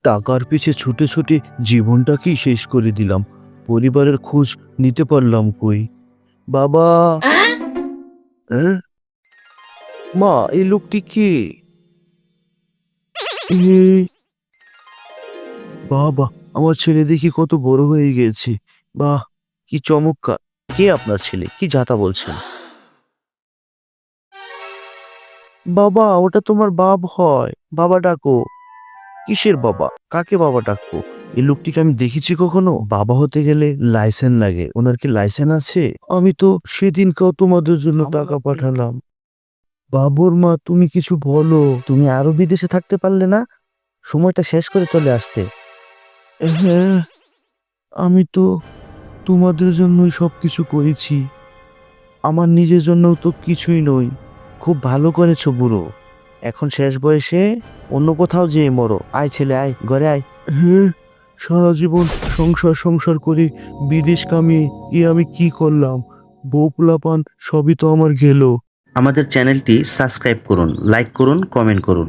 টাকার পিছে ছুটে ছুটে জীবনটাকেই শেষ করে দিলাম। পরিবারের খোঁজ নিতে পারলাম কই। বাবা! হ্যাঁ? মা, এই লোকটি কে? এ বাবা! আমার ছেলে দেখি কত বড় হয়ে গেছে। বাহ! কি চমৎকার! কে আপনার ছেলে? কি যাতা বলছেন? বাবা, ওটা তোমার বাপ হয়। বাবা ডাকো। কিসের বাবা? কাকে বাবা ডাকবো? এই লোকটিকে আমি দেখেছি কখনো? বাবা হতে গেলে লাইসেন্স লাগে। ওনার কি লাইসেন্স আছে? আমি তো সেদিনকেও তোমাদের জন্য টাকা পাঠালাম। বাবুর মা, তুমি কিছু বলো। তুমি আরো বিদেশে থাকতে পারলে না? সময়টা শেষ করে চলে আসতে। হ্যাঁ, আমি তো তোমাদের জন্যই সবকিছু করেছি। আমার নিজের জন্যও তো কিছুই নই। খুব ভালো করেছো বুড়ো। এখন শেষ বয়সে অন্য কোথাও যেয়ে মরো। আয় ছেলে, আয় ঘরে আয়। হ্যাঁ, সারা জীবন সংসার সংসার করে বিদেশ কামিয়ে আমি কি করলাম? বউ পোলাপান সবই তো আমার গেল। আমাদের চ্যানেলটি সাবস্ক্রাইব করুন, লাইক করুন, কমেন্ট করুন।